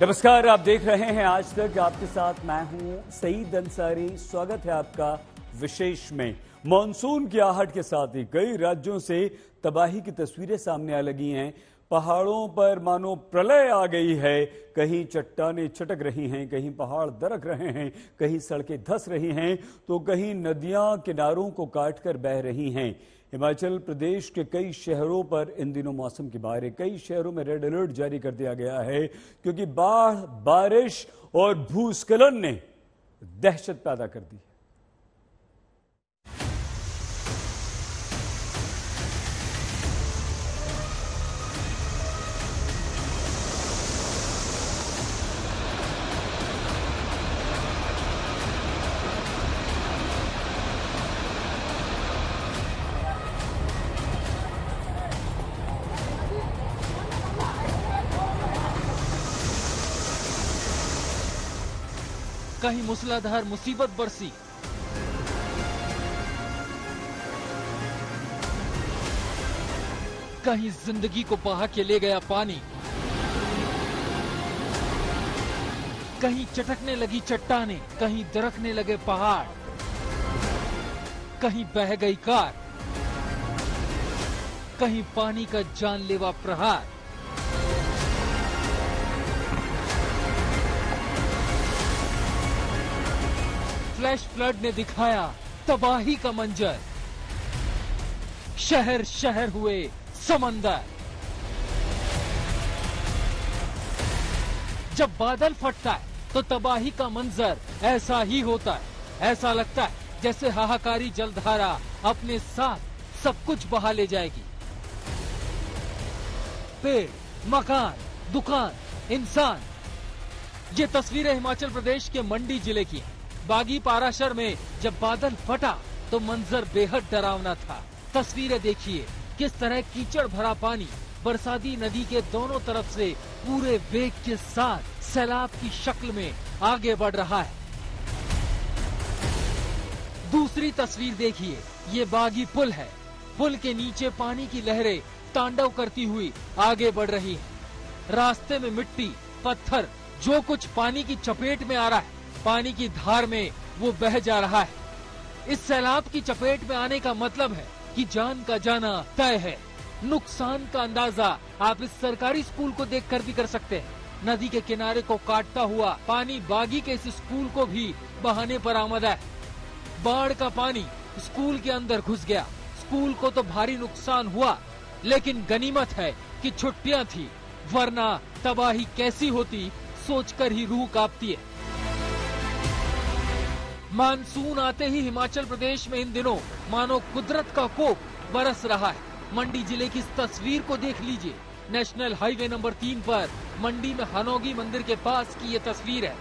नमस्कार, आप देख रहे हैं आज तक। आपके साथ मैं हूं सईद अंसारी। स्वागत है आपका विशेष में। मॉनसून की आहट के साथ ही कई राज्यों से तबाही की तस्वीरें सामने आ लगी हैं। पहाड़ों पर मानो प्रलय आ गई है। कहीं चट्टानें चटक रही हैं, कहीं पहाड़ दरक रहे हैं, कहीं सड़कें धंस रही हैं, तो कहीं नदियां किनारों को काटकर बह रही हैं। हिमाचल प्रदेश के कई शहरों पर इन दिनों मौसम की बाहर है। कई शहरों में रेड अलर्ट जारी कर दिया गया है क्योंकि बाढ़, बारिश और भूस्खलन ने दहशत पैदा कर दी है। कहीं मूसलाधार मुसीबत बरसी, कहीं जिंदगी को बहा के ले गया पानी, कहीं चटकने लगी चट्टानें, कहीं दरकने लगे पहाड़, कहीं बह गई कार, कहीं पानी का जानलेवा प्रहार। फ्लैश फ्लड ने दिखाया तबाही का मंजर। शहर शहर हुए समंदर। जब बादल फटता है तो तबाही का मंजर ऐसा ही होता है। ऐसा लगता है जैसे हाहाकारी जलधारा अपने साथ सब कुछ बहा ले जाएगी। पेड़, मकान, दुकान, इंसान। ये तस्वीरें हिमाचल प्रदेश के मंडी जिले की हैं। बागी पाराशर में जब बादल फटा तो मंजर बेहद डरावना था। तस्वीरें देखिए, किस तरह कीचड़ भरा पानी बरसाती नदी के दोनों तरफ से पूरे वेग के साथ सैलाब की शक्ल में आगे बढ़ रहा है। दूसरी तस्वीर देखिए, ये बागी पुल है। पुल के नीचे पानी की लहरें तांडव करती हुई आगे बढ़ रही है। रास्ते में मिट्टी, पत्थर, जो कुछ पानी की चपेट में आ रहा है, पानी की धार में वो बह जा रहा है। इस सैलाब की चपेट में आने का मतलब है कि जान का जाना तय है। नुकसान का अंदाजा आप इस सरकारी स्कूल को देखकर भी कर सकते हैं। नदी के किनारे को काटता हुआ पानी बागी के इस स्कूल को भी बहाने पर आमदा है। बाढ़ का पानी स्कूल के अंदर घुस गया। स्कूल को तो भारी नुकसान हुआ, लेकिन गनीमत है कि छुट्टियां थी, वरना तबाही कैसी होती सोचकर ही रूह कांपती है। मानसून आते ही हिमाचल प्रदेश में इन दिनों मानो कुदरत का कोप बरस रहा है। मंडी जिले की इस तस्वीर को देख लीजिए। नेशनल हाईवे नंबर 3 पर मंडी में हनोगी मंदिर के पास की ये तस्वीर है।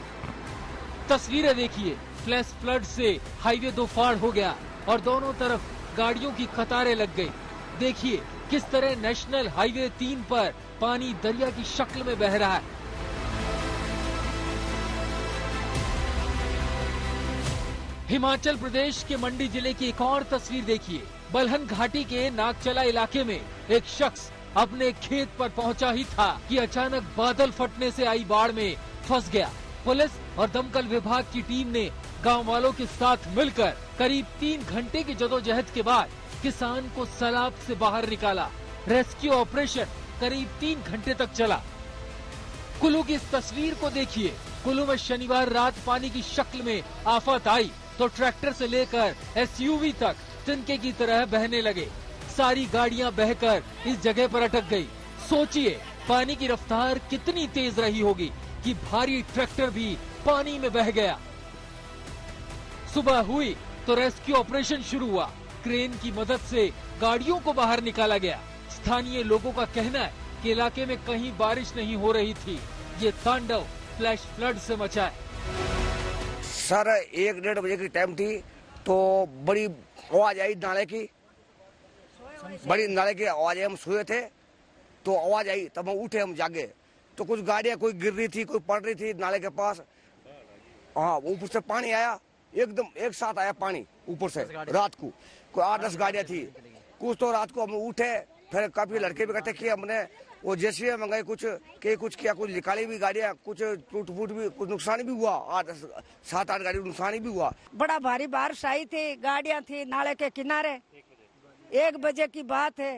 तस्वीरें देखिए, फ्लैश फ्लड से हाईवे दो फाड़ हो गया और दोनों तरफ गाड़ियों की कतारें लग गई। देखिए किस तरह नेशनल हाईवे 3 पर पानी दरिया की शक्ल में बह रहा है। हिमाचल प्रदेश के मंडी जिले की एक और तस्वीर देखिए। बलहन घाटी के नागचला इलाके में एक शख्स अपने खेत पर पहुंचा ही था कि अचानक बादल फटने से आई बाढ़ में फंस गया। पुलिस और दमकल विभाग की टीम ने गांव वालों के साथ मिलकर करीब 3 घंटे की जदोजहद के बाद किसान को सैलाब से बाहर निकाला। रेस्क्यू ऑपरेशन करीब 3 घंटे तक चला। कुल्लू की इस तस्वीर को देखिए। कुल्लू में शनिवार रात पानी की शक्ल में आफत आई तो ट्रैक्टर से लेकर एसयूवी तक तिनके की तरह बहने लगे। सारी गाड़ियां बहकर इस जगह पर अटक गई। सोचिए पानी की रफ्तार कितनी तेज रही होगी कि भारी ट्रैक्टर भी पानी में बह गया। सुबह हुई तो रेस्क्यू ऑपरेशन शुरू हुआ। क्रेन की मदद से गाड़ियों को बाहर निकाला गया। स्थानीय लोगों का कहना है कि इलाके में कहीं बारिश नहीं हो रही थी। ये तांडव फ्लैश फ्लड से मचा है। सर 1-1:30 बजे की टाइम थी तो बड़ी आवाज आई नाले की। बड़ी नाले की आवाज आई। हम सोए थे तो आवाज आई, तब हम उठे, हम जागे तो कुछ गाड़ियां कोई गिर रही थी, कोई पड़ रही थी नाले के पास। हाँ, ऊपर से पानी आया, एकदम एक साथ आया पानी ऊपर से। रात को कोई 8-10 गाड़ियां थी। कुछ तो रात को हम उठे, फिर काफी लड़के भी इकट्ठे किए हमने, वो जैसे मंगाई कुछ किया, कुछ निकाली भी गाड़ियाँ, कुछ टूट फूट भी, कुछ नुकसान भी हुआ, 7-8 गाड़ी नुकसान भी हुआ। बड़ा भारी बारिश आई थी, गाड़ियाँ थी नाले के किनारे, 1 बजे की बात है।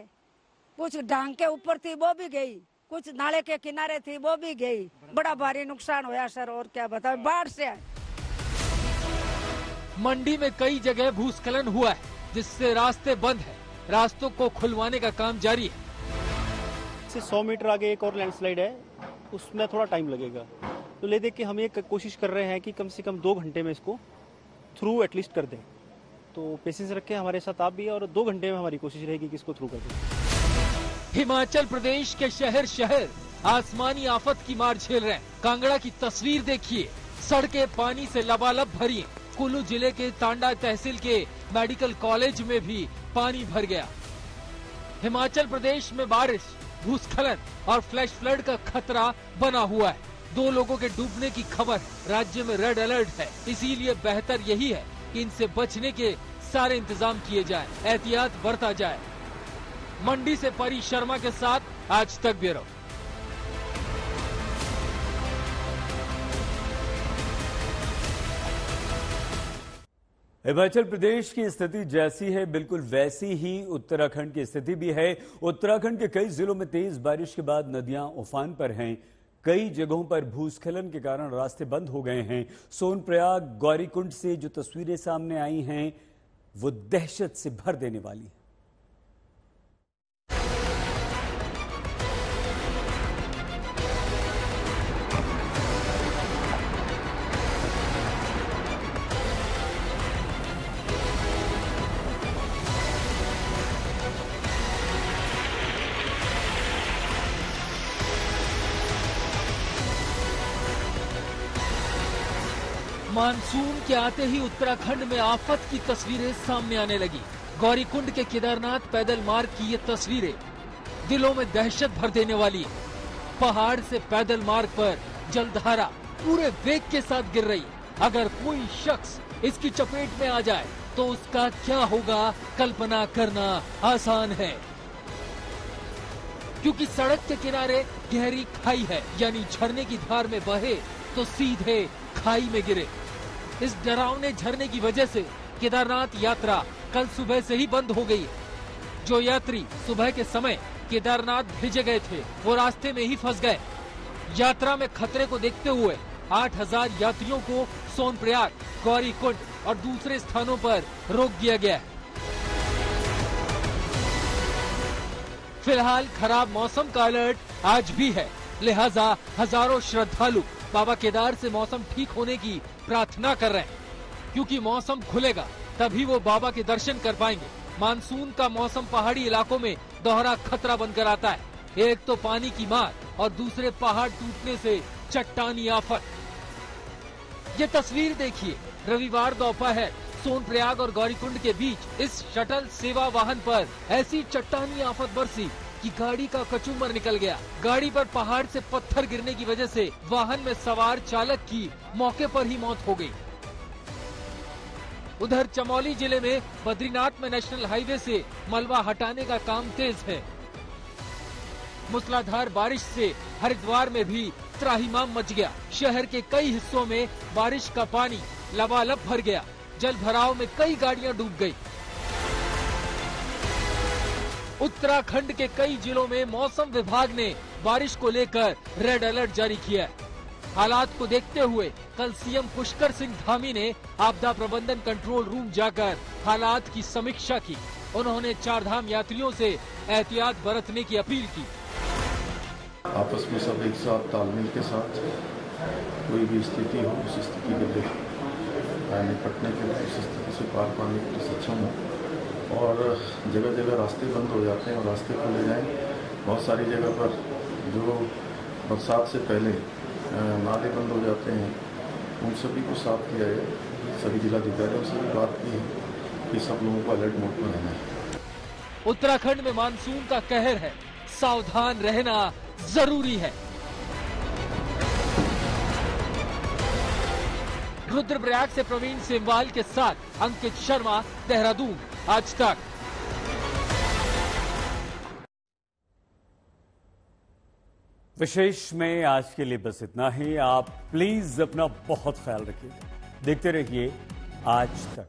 कुछ ढांग के ऊपर थी वो भी गई, कुछ नाले के किनारे थी वो भी गई। बड़ा भारी नुकसान हुआ सर, और क्या बताएं, बाढ़ से। मंडी में कई जगह भूस्खलन हुआ है, जिससे रास्ते बंद है। रास्तों को खुलवाने का काम जारी है। 100 मीटर आगे एक और लैंडस्लाइड है, उसमें थोड़ा टाइम लगेगा। तो ले देख के हम ये कोशिश कर रहे हैं कि कम से कम 2 घंटे में इसको थ्रू एटलीस्ट कर दें। तो पेशेंस रखें हमारे साथ आप भी, और 2 घंटे में हमारी कोशिश रहेगी कि इसको थ्रू कर दें। हिमाचल प्रदेश के शहर शहर आसमानी आफत की मार झेल रहे हैं। कांगड़ा की तस्वीर देखिए, सड़कें पानी से लबालब भरी हैं। कुल्लू जिले के तांडा तहसील के मेडिकल कॉलेज में भी पानी भर गया। हिमाचल प्रदेश में बारिश, भूस्खलन और फ्लैश फ्लड का खतरा बना हुआ है। 2 लोगों के डूबने की खबर है। राज्य में रेड अलर्ट है, इसीलिए बेहतर यही है कि इनसे बचने के सारे इंतजाम किए जाएं, एहतियात बरता जाए। मंडी से परी शर्मा के साथ आज तक ब्यूरो। हिमाचल प्रदेश की स्थिति जैसी है बिल्कुल वैसी ही उत्तराखंड की स्थिति भी है। उत्तराखंड के कई जिलों में तेज बारिश के बाद नदियां उफान पर हैं। कई जगहों पर भूस्खलन के कारण रास्ते बंद हो गए हैं। सोनप्रयाग गौरीकुंड से जो तस्वीरें सामने आई हैं वो दहशत से भर देने वाली हैं। मानसून के आते ही उत्तराखंड में आफत की तस्वीरें सामने आने लगी। गौरीकुंड के केदारनाथ पैदल मार्ग की ये तस्वीरें दिलों में दहशत भर देने वाली है। पहाड़ से पैदल मार्ग पर जलधारा पूरे वेग के साथ गिर रही है। अगर कोई शख्स इसकी चपेट में आ जाए तो उसका क्या होगा, कल्पना करना आसान है, क्योंकि सड़क के किनारे गहरी खाई है, यानी झरने की धार में बहे तो सीधे खाई में गिरे। इस डरावने झरने की वजह से केदारनाथ यात्रा कल सुबह से ही बंद हो गई है। जो यात्री सुबह के समय केदारनाथ भेजे गए थे वो रास्ते में ही फंस गए। यात्रा में खतरे को देखते हुए 8000 यात्रियों को सोनप्रयाग, गौरीकुंड और दूसरे स्थानों पर रोक दिया गया है। फिलहाल खराब मौसम का अलर्ट आज भी है, लिहाजा हजारों श्रद्धालु बाबा केदार से मौसम ठीक होने की प्रार्थना कर रहे हैं, क्योंकि मौसम खुलेगा तभी वो बाबा के दर्शन कर पाएंगे। मानसून का मौसम पहाड़ी इलाकों में दोहरा खतरा बनकर आता है। एक तो पानी की मार और दूसरे पहाड़ टूटने से चट्टानी आफत। ये तस्वीर देखिए, रविवार दोपहर सोनप्रयाग और गौरीकुंड के बीच इस शटल सेवा वाहन पर ऐसी चट्टानी आफत बरसी कि गाड़ी का कचूमर निकल गया। गाड़ी पर पहाड़ से पत्थर गिरने की वजह से वाहन में सवार चालक की मौके पर ही मौत हो गई। उधर चमोली जिले में बद्रीनाथ में नेशनल हाईवे से मलबा हटाने का काम तेज है। मूसलाधार बारिश से हरिद्वार में भी त्राहिमाम मच गया। शहर के कई हिस्सों में बारिश का पानी लबालब भर गया। जल भराव में कई गाड़ियां डूब गई। उत्तराखंड के कई जिलों में मौसम विभाग ने बारिश को लेकर रेड अलर्ट जारी किया है। हालात को देखते हुए कल सीएम पुष्कर सिंह धामी ने आपदा प्रबंधन कंट्रोल रूम जाकर हालात की समीक्षा की। उन्होंने 4 धाम यात्रियों से एहतियात बरतने की अपील की। आपस में सब एक साथ तालमेल के साथ कोई भी स्थिति हो, उस स्थिति के लिए निपटने के लिए, उस स्थिति से पार पाने के लिए सक्षम हो। और जगह जगह रास्ते बंद हो जाते हैं और रास्ते खोले जाएं। बहुत सारी जगह पर जो बरसात से पहले नाले बंद हो जाते हैं, उन सभी को साफ किया है। सभी जिलाधिकारियों से भी बात की है कि सब लोगों को अलर्ट मोड पर रहना है। उत्तराखंड में मानसून का कहर है, सावधान रहना जरूरी है। रुद्रप्रयाग से प्रवीण सेमवाल के साथ अंकित शर्मा, देहरादून, आज तक। विशेष में आज के लिए बस इतना ही। आप प्लीज अपना बहुत ख्याल रखिएगा। देखते रहिए आज तक।